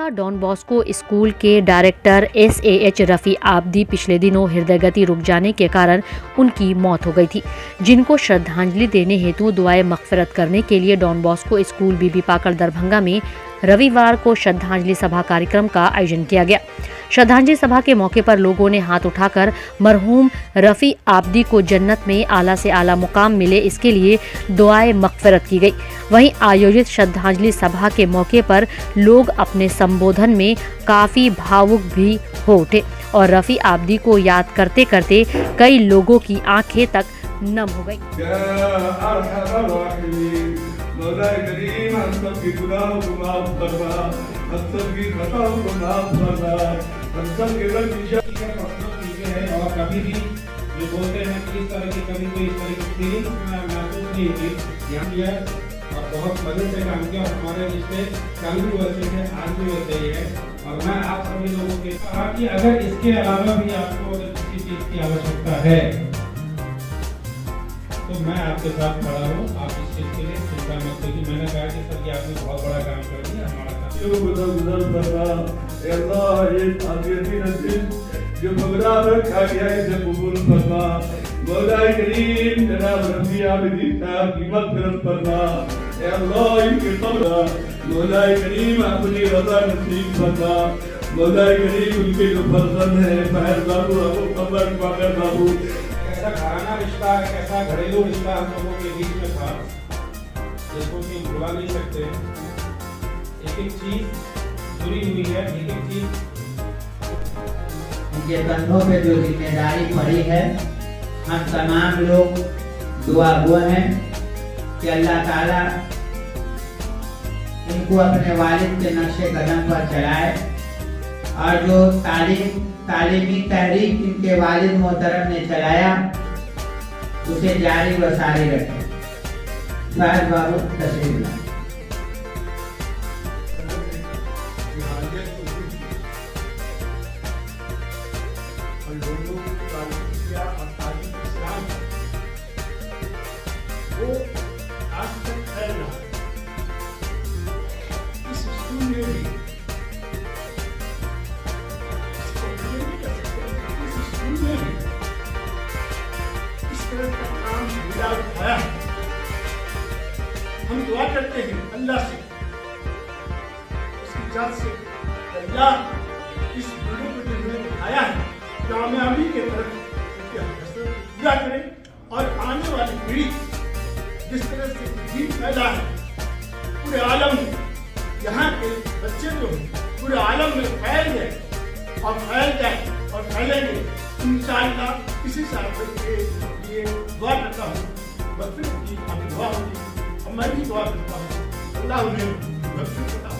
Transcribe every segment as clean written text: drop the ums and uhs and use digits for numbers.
Darbhanga don Bosco school के director SAH Rafi Abdi पिछले दिनों हृदय गति रुक जाने के कारण उनकी मौत हो गई थी, जिनको श्रद्धांजलि देने हेतु दुआए मग़फ़िरत करने के लिए डॉन बॉस्को स्कूल बीबी पाकड़ दरभंगा में रविवार को श्रद्धांजलि सभा कार्यक्रम का आयोजन किया गया। श्रद्धांजलि सभा के मौके पर लोगों ने हाथ उठाकर मरहूम रफ़ी आब्दी को जन्नत में आला से आला मुकाम मिले, इसके लिए दुआए मग़फ़िरत की गई। वहीं आयोजित श्रद्धांजलि सभा के मौके पर लोग अपने संबोधन में काफ़ी भावुक भी हो उठे और रफ़ी आब्दी को याद करते करते कई लोगों की आंखें तक नम हो गई। और कभी भी जो बोलते हैं कि इस तरह की कभी कोई इस तरह की फीलिंग महसूस नहीं हुई। यहाँ किया और बहुत मजे से काम किया और हमारे रिश्ते कल भी वैसे थे, आज भी वैसे ही है। और मैं आप सभी लोगों के कहा कि अगर इसके अलावा भी आपको अगर किसी चीज की आवश्यकता है तो मैं आपके साथ खड़ा हूँ। आप इस चीज के लिए चिंता मत करिए। मैंने कहा कि सर ये आपने बहुत बड़ा काम कर दिया, हमारा जो प्रोग्राम रखा गया है इसे कबूल फरमा। मौला करीम जनाब रफ़ी आब्दी साहब की मग़फ़िरत फरमा। ए अल्लाह इनके कब्र मौला करीम अपनी रज़ा नसीब फरमा। मौला करीम उनके जो फर्जंद है फहर बाबू अबू कमर पाकर बाबू, कैसा घराना रिश्ता है, कैसा घरेलू रिश्ता हम लोगों के बीच में था, जिसको कि भुला नहीं सकते। एक एक चीज जुड़ी हुई है, एक एक चीज उनके कंधों पे जो जिम्मेदारी पड़ी है, हम तमाम लोग दुआ हुए हैं कि अल्लाह ताला इनको अपने वालिद के नक्शे कदम पर चलाए और जो तालीमी तहरीक इनके वालिद मोहतरम ने चलाया उसे जारी व सारी रखे। फहद बाबू तशरीफ लाए। वो आज तक फैल रहा है। इस स्कूल में भी इस स्कूल में भी इस तरह का काम मिला उठाया है। हम दुआ करते हैं अल्लाह से, उसकी जात से, अल्लाह इस गुरु को जिन्होंने उठाया है कामयाबी के तरफ पूरा करें और आने वाली पीढ़ी जिस तरह से दीन फैला है पूरे आलम में, यहाँ के बच्चे जो पूरे आलम में फैल गए और फैल जाए और फैलेंगे इंशाअल्लाह। इसी साल के लिए दुआ करता हूँ, मग़फ़िरत की आपकी दुआ होगी और मैं भी दुआ करता हूँ अल्लाह उन्हें मग़फ़िरत करता हूँ।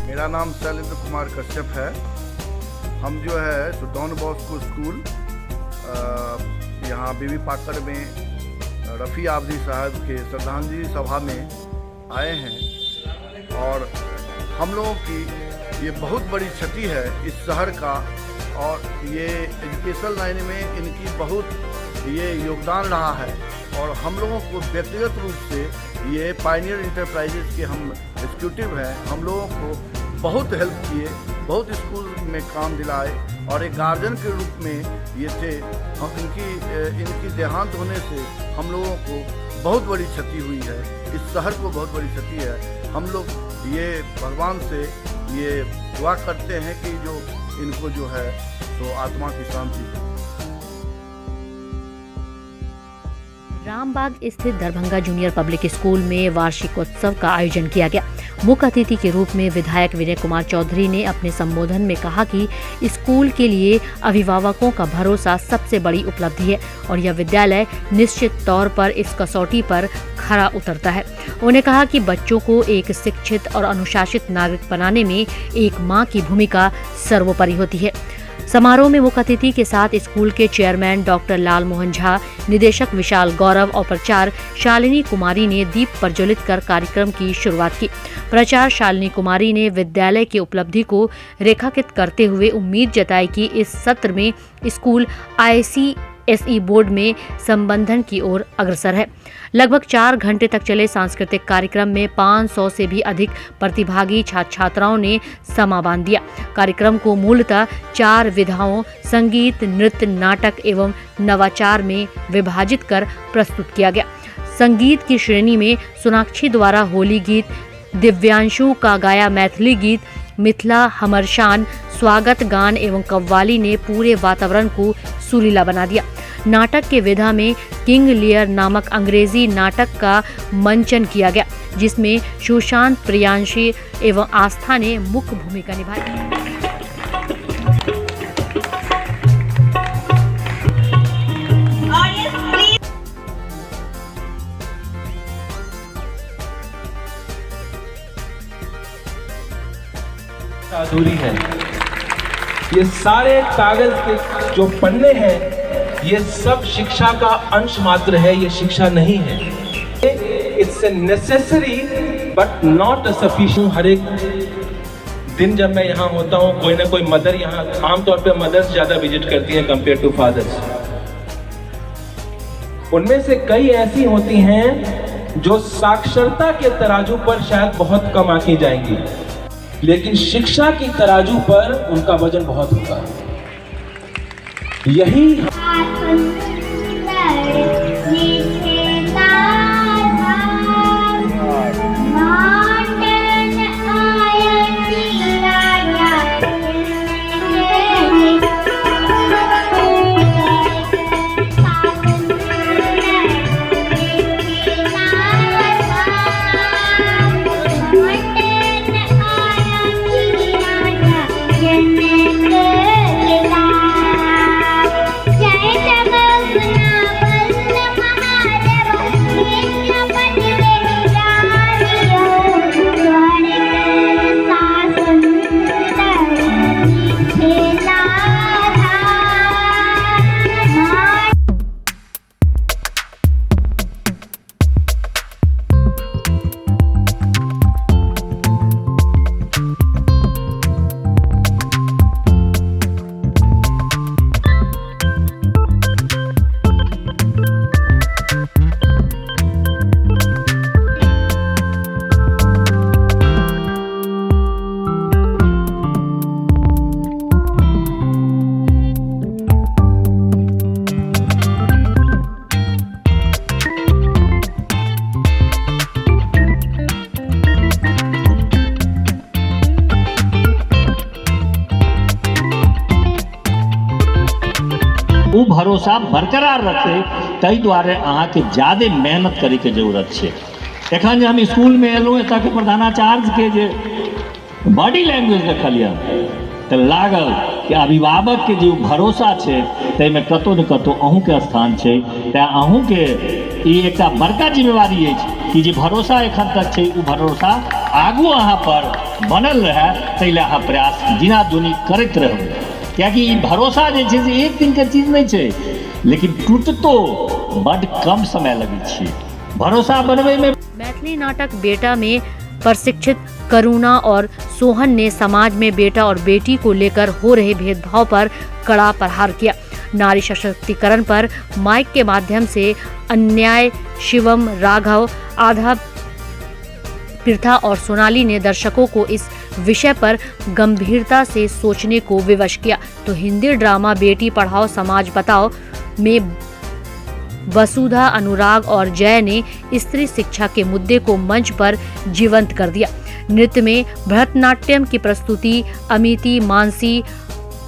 मेरा नाम शैलेंद्र कुमार कश्यप है। हम जो है डॉन बॉस्को स्कूल यहाँ बीबी पाकड़ में रफ़ी आब्दी साहब के श्रद्धांजलि सभा में आए हैं और हम लोगों की ये बहुत बड़ी क्षति है इस शहर का और ये एजुकेशन लाइन में इनकी बहुत ये योगदान रहा है और हम लोगों को व्यक्तिगत रूप से ये पायनियर इंटरप्राइजेज के हम एग्जीक्यूटिव हैं, हम लोगों को बहुत हेल्प किए, बहुत स्कूल में काम दिलाए और एक गार्जियन के रूप में ये थे। हम इनकी देहांत होने से हम लोगों को बहुत बड़ी क्षति हुई है, इस शहर को बहुत बड़ी क्षति है। हम लोग ये भगवान से ये दुआ करते हैं कि जो इनको जो है तो आत्मा की शांति हो। रामबाग स्थित दरभंगा जूनियर पब्लिक स्कूल में वार्षिकोत्सव का आयोजन किया गया। मुख्य अतिथि के रूप में विधायक विनय कुमार चौधरी ने अपने संबोधन में कहा कि स्कूल के लिए अभिभावकों का भरोसा सबसे बड़ी उपलब्धि है और यह विद्यालय निश्चित तौर पर इस कसौटी पर खरा उतरता है। उन्होंने कहा कि बच्चों को एक शिक्षित और अनुशासित नागरिक बनाने में एक मां की भूमिका सर्वोपरि होती है। समारोह में मुख्य अतिथि के साथ स्कूल के चेयरमैन डॉक्टर लाल मोहन झा, निदेशक विशाल गौरव और प्राचार्य शालिनी कुमारी ने दीप प्रज्वलित कर कार्यक्रम की शुरुआत की। प्राचार्य शालिनी कुमारी ने विद्यालय की उपलब्धि को रेखांकित करते हुए उम्मीद जताई कि इस सत्र में स्कूल ICSE बोर्ड में संबंधन की ओर अग्रसर है। लगभग 4 घंटे तक चले सांस्कृतिक कार्यक्रम में 500 से भी अधिक प्रतिभागी छात्र छात्राओं ने समा बांध दिया। कार्यक्रम को मूलतः 4 विधाओं संगीत, नृत्य, नाटक एवं नवाचार में विभाजित कर प्रस्तुत किया गया। संगीत की श्रेणी में सोनाक्षी द्वारा होली गीत, दिव्यांशु का गाया मैथिली गीत, मिथिला हमर शान, स्वागत गान एवं कव्वाली ने पूरे वातावरण को सुरीला बना दिया। नाटक के विधा में किंग लियर नामक अंग्रेजी नाटक का मंचन किया गया, जिसमें सुशांत, प्रियांशी एवं आस्था ने मुख्य भूमिका निभाई। अधूरी है। ये सारे कागज के जो पन्ने हैं ये सब शिक्षा का अंश मात्र है, ये शिक्षा नहीं है। It's a necessary but not a sufficient. हर एक दिन जब मैं यहाँ होता हूँ कोई ना कोई मदर, यहाँ आमतौर पे मदर्स ज्यादा विजिट करती हैं कंपेयर टू फादर्स। उनमें से कई ऐसी होती हैं जो साक्षरता के तराजू पर शायद बहुत कम आंकी जाएंगी, लेकिन शिक्षा की तराजू पर उनका वजन बहुत होगा। यही वो भरोसा बरकरार रखे ताहि दुआरे अहाँके ज्यादा मेहनत करे के जरूरत छै। एखन जे हम स्कूल में एलहुँ एतऽ के प्रधानाचार्य के जे बॉडी लैंग्वेज देखलियै तऽ लागल कि अभिभावक के जे भरोसा छै ताहिमे कतौ ने कतौ अहूँके स्थान छै। तेँ अहूँके ई एकटा बड़का जिम्मेवारी अछि कि जे भरोसा एखन तक छै ओ भरोसा आगू अहाँ पर बनल रहै, ताहि लए अहाँ प्रयास दिना दुनी करैत रहबै। कियाकि भरोसा जे छै से एक दिन के चीज नहीं छै, लेकिन टूटतो बड़ कम समय लगे छै भरोसा बनवे में। मैथिली नाटक बेटा में प्रशिक्षित करुणा और सोहन ने समाज में बेटा और बेटी को लेकर हो रहे भेदभाव पर कड़ा प्रहार किया। नारी सशक्तिकरण पर माइक के माध्यम से अन्याय शिवम, राघव, आधा पृथा और सोनाली ने दर्शकों को इस विषय पर गंभीरता से सोचने को विवश किया। तो हिंदी ड्रामा बेटी पढ़ाओ समाज बताओ में वसुधा, अनुराग और जय ने स्त्री शिक्षा के मुद्दे को मंच पर जीवंत कर दिया। नृत्य में भरतनाट्यम की प्रस्तुति अमिति, मानसी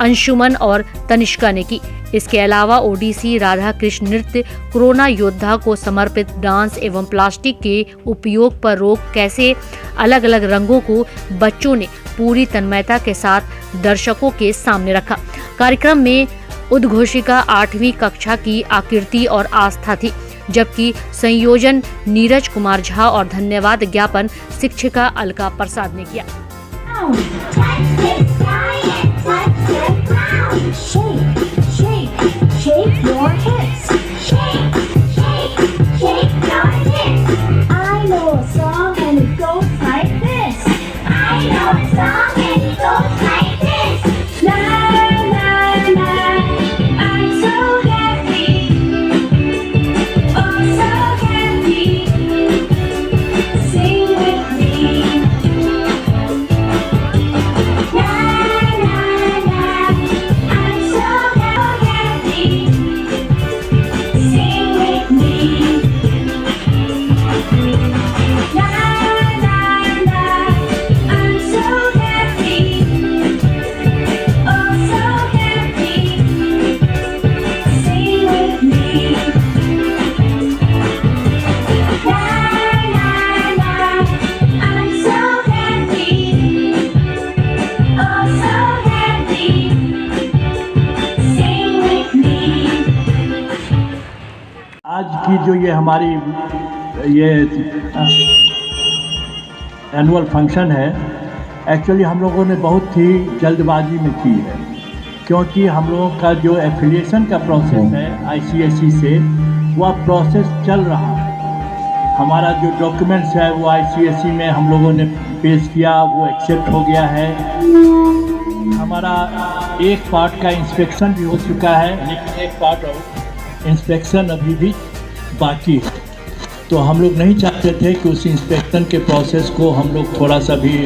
अंशुमन और तनिष्का ने की। इसके अलावा ओडिसी राधा कृष्ण नृत्य, कोरोना योद्धा को समर्पित डांस एवं प्लास्टिक के उपयोग पर रोक कैसे अलग अलग रंगों को बच्चों ने पूरी तन्मयता के साथ दर्शकों के सामने रखा। कार्यक्रम में उद्घोषिका 8वीं कक्षा की आकृति और आस्था थी, जबकि संयोजन नीरज कुमार झा और धन्यवाद ज्ञापन शिक्षिका अलका प्रसाद ने किया। Shake your hips. Shake, shake, shake your hips. I know a song and it goes like this. I know a song and it goes like this. La la la, I'm so happy. Oh, so happy. Sing with me. La la la, I'm so happy. Sing with me. La la la, I'm so happy. Oh, so happy. Sing with me. La la la, I'm so happy. Oh, so happy. Sing with me. आज की जो ये हमारी ये annual function है, actually हम लोगों ने बहुत ही जल्दबाजी में की है, क्योंकि हम लोगों का जो एफिलिएशन का प्रोसेस है आईसीएसई से, वह प्रोसेस चल रहा है। हमारा जो डॉक्यूमेंट्स है वो आईसीएसई में हम लोगों ने पेश किया, वो एक्सेप्ट हो गया है। हमारा एक पार्ट का इंस्पेक्शन भी हो चुका है, लेकिन एक पार्ट और इंस्पेक्शन अभी भी बाकी है। तो हम लोग नहीं चाहते थे कि उस इंस्पेक्शन के प्रोसेस को हम लोग थोड़ा सा भी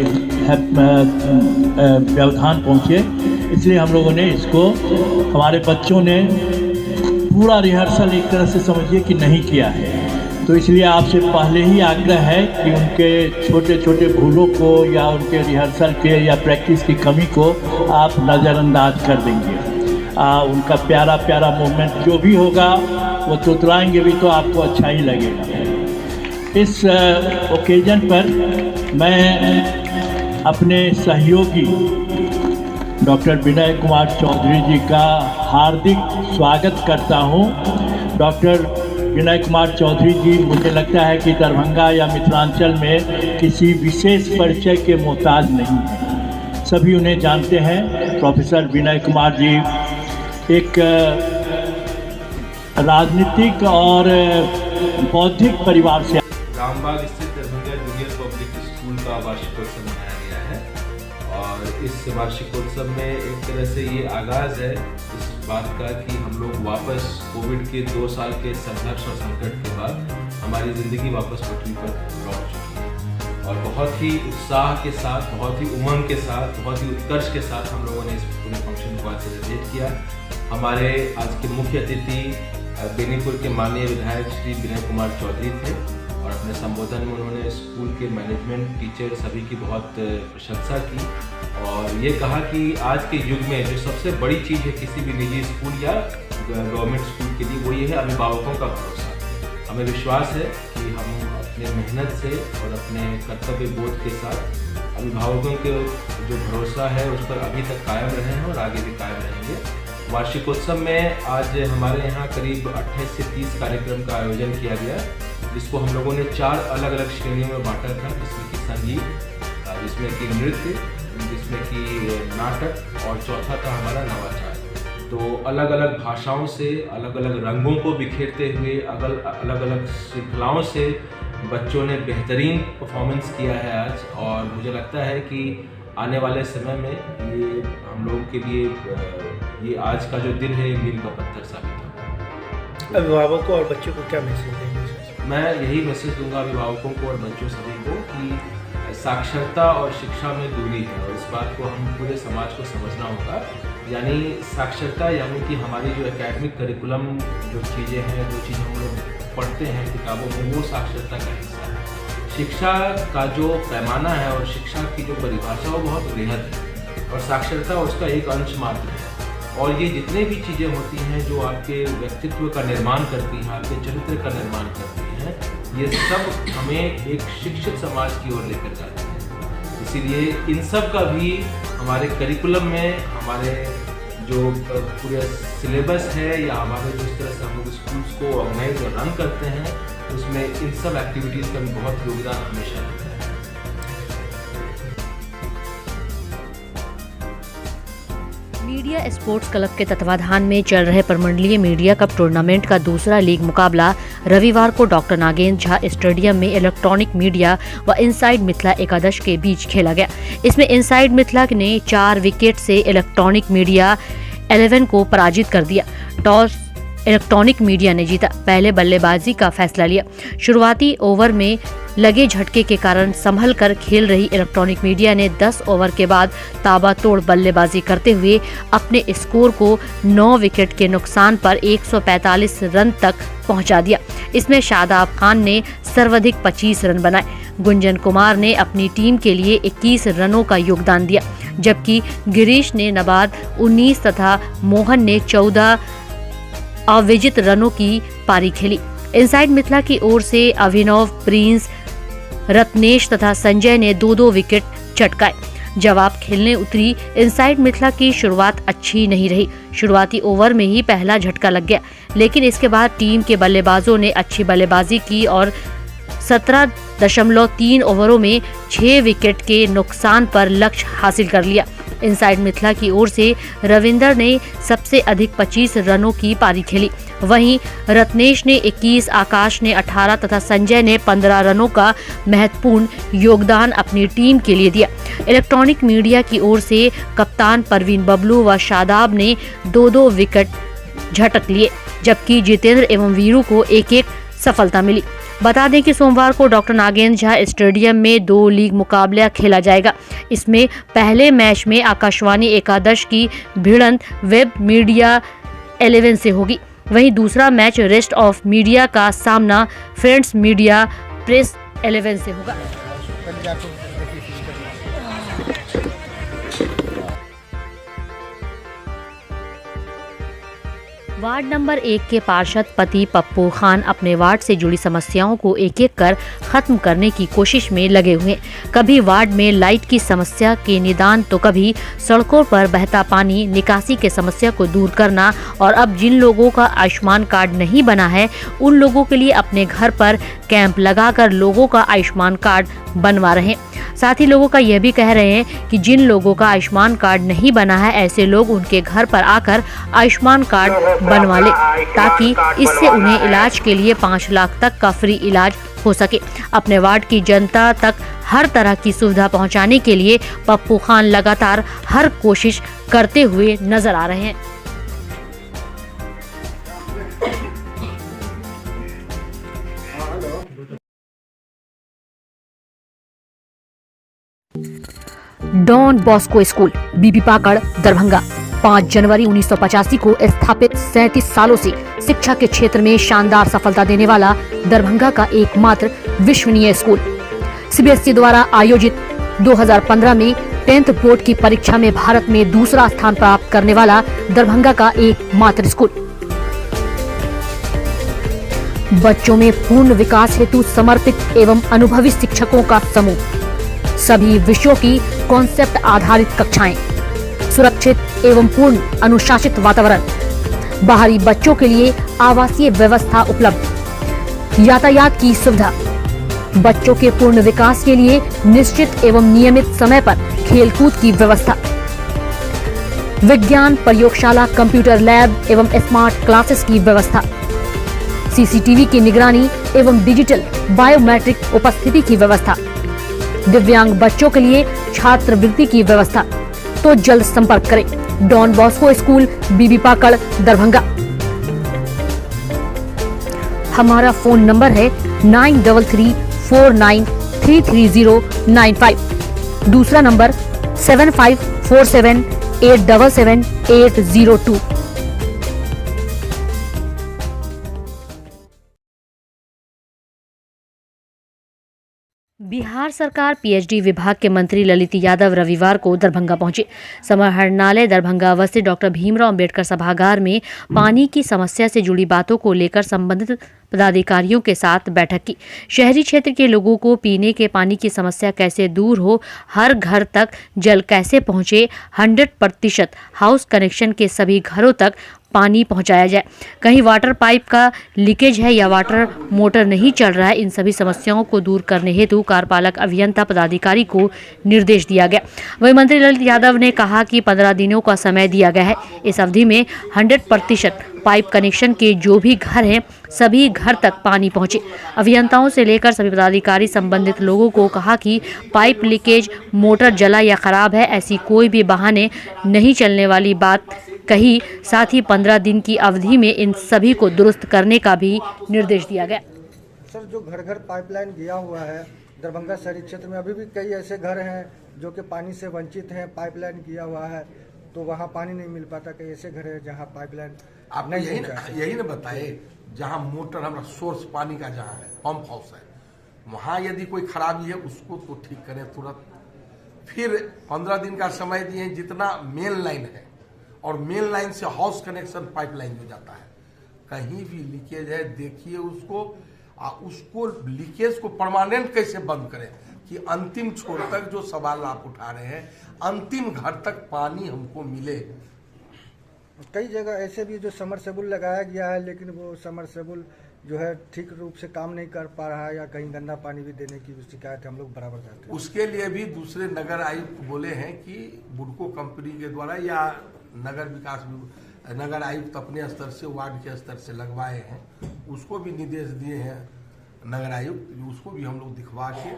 व्यवधान पहुँचे, इसलिए हम लोगों ने इसको, हमारे बच्चों ने पूरा रिहर्सल एक तरह से समझिए कि नहीं किया है। तो इसलिए आपसे पहले ही आग्रह है कि उनके छोटे छोटे भूलों को या उनके रिहर्सल के या प्रैक्टिस की कमी को आप नज़रअंदाज कर देंगे। उनका प्यारा प्यारा मूवमेंट जो भी होगा वो तुतलाएंगे भी तो आपको अच्छा ही लगेगा। इस ओकेजन पर मैं अपने सहयोगी डॉक्टर विनय कुमार चौधरी जी का हार्दिक स्वागत करता हूं। डॉक्टर विनय कुमार चौधरी जी, मुझे लगता है कि दरभंगा या मिथिलांचल में किसी विशेष परिचय के मोहताज नहीं हैं, सभी उन्हें जानते हैं। प्रोफेसर विनय कुमार जी एक राजनीतिक और बौद्धिक परिवार से रामबाग स्थित दरभंगा जूनियर पब्लिक स्कूल का वार्षिकोत्सव मनाया गया है और इस वार्षिकोत्सव में एक तरह से ये आगाज़ है इस बात का कि हम लोग वापस कोविड के 2 साल के संघर्ष और संकट के बाद हमारी ज़िंदगी वापस पटरी पर लौट चुकी है और बहुत ही उत्साह के साथ, बहुत ही उमंग के साथ, बहुत ही उत्कर्ष के साथ हम लोगों ने इस पूरे फंक्शन को आज सेलिब्रेट किया। हमारे आज के मुख्य अतिथि बेनीपुर के माननीय विधायक श्री विनय कुमार चौधरी थे और अपने संबोधन में उन्होंने स्कूल के मैनेजमेंट, टीचर सभी की बहुत प्रशंसा की और ये कहा कि आज के युग में जो सबसे बड़ी चीज़ है किसी भी निजी स्कूल या गवर्नमेंट स्कूल के लिए, वो ये है अभिभावकों का भरोसा। हमें विश्वास है कि हम अपने मेहनत से और अपने कर्तव्य बोध के साथ अभिभावकों के जो भरोसा है उस पर अभी तक कायम रहे हैं और आगे भी कायम रहेंगे। वार्षिकोत्सव में आज हमारे यहाँ करीब 28 से 30 कार्यक्रम का आयोजन किया गया, जिसको हम लोगों ने 4 अलग अलग श्रेणियों में बांटा था, जिसमें कि संगीत, जिसमें कि नृत्य, जिसमें कि नाटक और चौथा था हमारा नवाचार। तो अलग अलग भाषाओं से, अलग अलग रंगों को बिखेरते हुए, अलग अलग श्रृंखलाओं से बच्चों ने बेहतरीन परफॉर्मेंस किया है आज और मुझे लगता है कि आने वाले समय में ये हम लोगों के लिए ये आज का जो दिन है मील का पत्थर साबित होगा। अभिभावकों और बच्चों को क्या मैसेज देंगे? मैं यही मैसेज दूंगा अभिभावकों को और बच्चों सभी को कि साक्षरता और शिक्षा में दूरी है और इस बात को हम पूरे समाज को समझना होगा। यानी साक्षरता यानी कि हमारी जो एकेडमिक करिकुलम जो चीज़ें हैं, जो चीज़ें हम लोग पढ़ते हैं किताबों में, वो साक्षरता का हिस्सा है। शिक्षा का जो पैमाना है और शिक्षा की जो परिभाषा वो बहुत वृहद है और साक्षरता उसका एक अंश मात्र है। और ये जितने भी चीज़ें होती हैं जो आपके व्यक्तित्व का निर्माण करती हैं, आपके चरित्र का निर्माण करती हैं, ये सब हमें एक शिक्षित समाज की ओर लेकर जाती हैं। इसीलिए इन सब का भी हमारे करिकुलम में, हमारे जो पूरे सिलेबस है या हमारे जिस तरह से हम लोग स्कूल्स को ऑर्गेनाइज और रन करते हैं, उसमें इन सब एक्टिविटीज़ का भी बहुत योगदान हमेशा रहता है। मीडिया स्पोर्ट्स क्लब के तत्वाधान में चल रहे प्रमंडलीय मीडिया कप टूर्नामेंट का दूसरा लीग मुकाबला रविवार को डॉक्टर नागेंद्र झा स्टेडियम में इलेक्ट्रॉनिक मीडिया व इनसाइड मिथिला एकादश के बीच खेला गया। इसमें इनसाइड मिथिला ने 4 विकेट से इलेक्ट्रॉनिक मीडिया 11 को पराजित कर दिया। टॉस इलेक्ट्रॉनिक मीडिया ने जीता, पहले बल्लेबाजी का फैसला लिया। शुरुआती ओवर में लगे झटके के कारण संभल कर खेल रही इलेक्ट्रॉनिक मीडिया ने 10 ओवर के बाद ताबड़तोड़ बल्लेबाजी करते हुए अपने स्कोर को 9 विकेट के नुकसान पर 145 रन तक पहुंचा दिया। इसमें शादाब खान ने सर्वाधिक 25 रन बनाए। गुंजन कुमार ने अपनी टीम के लिए 21 रनों का योगदान दिया, जबकि गिरीश ने नबाद 19 तथा मोहन ने 14 अविजित रनों की पारी खेली। इनसाइड मिथिला की ओर से अभिनव, प्रिंस, रत्नेश तथा संजय ने 2-2 विकेट चटकाए। जवाब खेलने उतरी इनसाइड मिथिला की शुरुआत अच्छी नहीं रही। शुरुआती ओवर में ही पहला झटका लग गया, लेकिन इसके बाद टीम के बल्लेबाजों ने अच्छी बल्लेबाजी की और 17.3 ओवरों में 6 विकेट के नुकसान पर लक्ष्य हासिल कर लिया। इनसाइड मिथिला की ओर से रविंदर ने सबसे अधिक 25 रनों की पारी खेली। वहीं रत्नेश ने 21, आकाश ने 18 तथा संजय ने 15 रनों का महत्वपूर्ण योगदान अपनी टीम के लिए दिया। इलेक्ट्रॉनिक मीडिया की ओर से कप्तान परवीन बबलू व शादाब ने 2-2 विकेट झटक लिए, जबकि जितेंद्र एवं वीरू को 1-1 सफलता मिली। बता दें कि सोमवार को डॉक्टर नागेंद्र झा स्टेडियम में 2 लीग मुकाबला खेला जाएगा। इसमें पहले मैच में आकाशवाणी एकादश की भिड़ंत वेब मीडिया 11 से होगी। वहीं दूसरा मैच रेस्ट ऑफ मीडिया का सामना फ्रेंड्स मीडिया प्रेस 11 से होगा। वार्ड नंबर 1 के पार्षद पति पप्पू खान अपने वार्ड से जुड़ी समस्याओं को एक-एक कर खत्म करने की कोशिश में लगे हुए। कभी वार्ड में लाइट की समस्या के निदान, तो कभी सड़कों पर बहता पानी निकासी के समस्या को दूर करना, और अब जिन लोगों का आयुष्मान कार्ड नहीं बना है उन लोगों के लिए अपने घर पर कैंप लगाकर लोगों का आयुष्मान कार्ड बनवा रहे हैं। साथ ही लोगों का यह भी कह रहे हैं कि जिन लोगों का आयुष्मान कार्ड नहीं बना है, ऐसे लोग उनके घर पर आकर आयुष्मान कार्ड बनवा ले, ताकि इससे उन्हें इलाज के लिए 5 लाख तक का फ्री इलाज हो सके। अपने वार्ड की जनता तक हर तरह की सुविधा पहुंचाने के लिए पप्पू खान लगातार हर कोशिश करते हुए नजर आ रहे हैं। डॉन बॉस्को स्कूल, बीबी पाकड़, दरभंगा। 5 जनवरी 1985 को स्थापित 37 सालों से शिक्षा के क्षेत्र में शानदार सफलता देने वाला दरभंगा का एकमात्र विश्वसनीय स्कूल। सीबीएसई द्वारा आयोजित 2015 में 10th बोर्ड की परीक्षा में भारत में दूसरा स्थान प्राप्त करने वाला दरभंगा का एकमात्र स्कूल। बच्चों में पूर्ण विकास हेतु समर्पित एवं अनुभवी शिक्षकों का समूह, सभी विषयों की कॉन्सेप्ट आधारित कक्षाएं, सुरक्षित एवं पूर्ण अनुशासित वातावरण, बाहरी बच्चों के लिए आवासीय व्यवस्था उपलब्ध, यातायात की सुविधा, बच्चों के पूर्ण विकास के लिए निश्चित एवं नियमित समय पर खेलकूद की व्यवस्था, विज्ञान प्रयोगशाला, कंप्यूटर लैब एवं स्मार्ट क्लासेस की व्यवस्था, सीसीटीवी की निगरानी एवं डिजिटल बायोमेट्रिक उपस्थिति की व्यवस्था, दिव्यांग बच्चों के लिए छात्रवृत्ति की व्यवस्था। तो जल्द संपर्क करें। डॉन बॉस्को स्कूल, बीबी पाकड़, दरभंगा। हमारा फोन नंबर है 9334933095। दूसरा नंबर 7547877802। बिहार सरकार पीएचडी विभाग के मंत्री ललित यादव रविवार को दरभंगा पहुंचे। समाहरणालय दरभंगा अवस्थित डॉक्टर भीमराव अंबेडकर सभागार में पानी की समस्या से जुड़ी बातों को लेकर संबंधित पदाधिकारियों के साथ बैठक की। शहरी क्षेत्र के लोगों को पीने के पानी की समस्या कैसे दूर हो, हर घर तक जल कैसे पहुंचे, 100% हाउस कनेक्शन के सभी घरों तक पानी पहुंचाया जाए, कहीं वाटर पाइप का लीकेज है या वाटर मोटर नहीं चल रहा है, इन सभी समस्याओं को दूर करने हेतु कार्यपालक अभियंता पदाधिकारी को निर्देश दिया गया। वहीं मंत्री ललित यादव ने कहा कि 15 दिनों का समय दिया गया है। इस अवधि में 100% पाइप कनेक्शन के जो भी घर हैं सभी घर तक पानी पहुंचे। अभियंताओं से लेकर सभी पदाधिकारी संबंधित लोगों को कहा कि पाइप लीकेज, मोटर जला या खराब है, ऐसी कोई भी बहाने नहीं चलने वाली बात कही। साथ ही 15 दिन की अवधि में इन सभी को दुरुस्त करने का भी निर्देश दिया गया। सर, जो घर घर पाइपलाइन दिया हुआ है दरभंगा शहरी क्षेत्र में, अभी भी कई ऐसे घर हैं जो कि पानी से वंचित हैं, पाइपलाइन किया हुआ है तो वहाँ पानी नहीं मिल पाता। कई ऐसे घर हैं जहाँ पाइपलाइन आप यही ना बताए, जहाँ मोटर हमारा सोर्स पानी का जहाँ है, पंप हाउस है, वहाँ यदि कोई खराबी है उसको तो ठीक करें तुरंत। फिर 15 दिन का समय दिए, जितना मेन लाइन है और मेन लाइन से हाउस कनेक्शन पाइपलाइन जो जाता है, कहीं भी लीकेज है देखिए उसको, उसको लीकेज को परमानेंट कैसे बंद करें कि अंतिम छोर तक जो सवाल आप उठा रहे हैं, अंतिम घर तक पानी हमको मिले। कई जगह ऐसे भी जो समरसेबुल लगाया गया है लेकिन वो समरसेबुल जो है ठीक रूप से काम नहीं कर पा रहा है या कहीं गंदा पानी भी देने की शिकायत हम लोग बराबर करते हैं। उसके लिए भी दूसरे नगर आयुक्त बोले हैं कि बुडको कंपनी के द्वारा या नगर विकास नगर आयुक्त अपने स्तर से, वार्ड के स्तर से लगवाए हैं, उसको भी निर्देश दिए हैं नगर आयुक्त, उसको भी हम लोग दिखवा के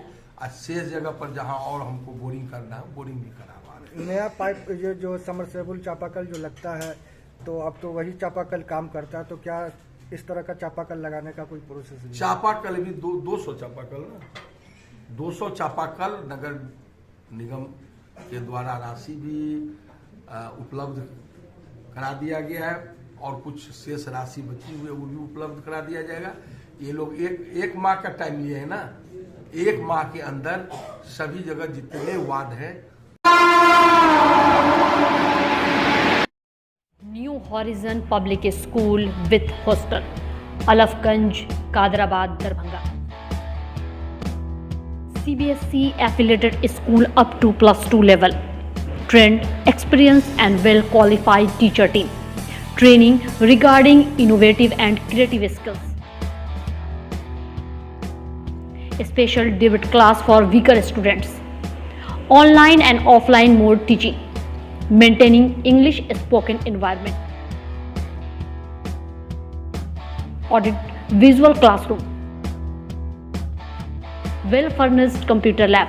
शेष जगह पर जहां और हमको बोरिंग करना है बोरिंग भी करवा रहे हैं। नया पाइप ये जो समरसेबुल चापाकल जो लगता है तो अब तो वही चापाकल काम करता है, तो क्या इस तरह का चापाकल लगाने का कोई प्रोसेस नहीं? चापाकल भी 200 चापाकल ना, 200 चापाकल नगर निगम के द्वारा राशि भी उपलब्ध करा दिया गया है और कुछ शेष राशि बची हुई है वो भी उपलब्ध करा दिया जाएगा। ये लोग एक माह का टाइम लिए है ना, 1 माह के अंदर सभी जगह जितने वार्ड है। New horizon public school with hostel, Alafganj, Kadrabad, Darbhanga. CBSE affiliated school up to +2 level. Trained, experienced and well qualified teacher team. Training regarding innovative and creative skills. Special debit class for weaker students. Online and offline mode teaching. Maintaining English spoken environment. Audit visual classroom. Well furnished computer lab.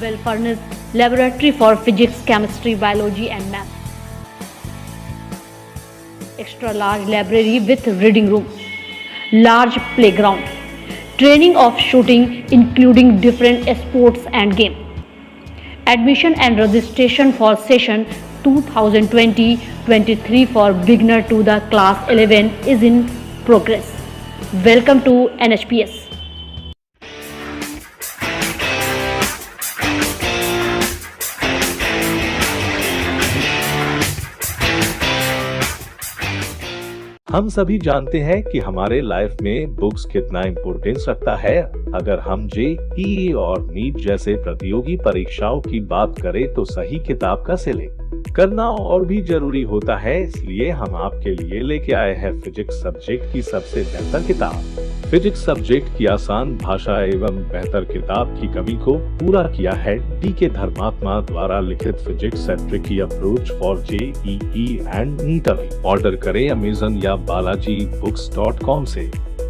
Well furnished laboratory for physics, chemistry, biology and math. Extra large library with reading room. Large playground. Training of shooting including different sports and game. Admission and registration for session 2020-23 for beginner to the class 11 is in progress. Welcome to NHPS. हम सभी जानते हैं कि हमारे life में books कितना importance रखता है। अगर हम JEE और नीट जैसे प्रतियोगी परीक्षाओं की बात करें तो सही किताब का सिलेक्ट करना और भी जरूरी होता है। इसलिए हम आपके लिए लेके आए हैं फिजिक्स सब्जेक्ट की सबसे बेहतर किताब। फिजिक्स सब्जेक्ट की आसान भाषा एवं बेहतर किताब की कमी को पूरा किया है DK धर्मात्मा द्वारा लिखित physics and tricky approach for JEE and NEET. Order करें अमेजन या balaji books.com से।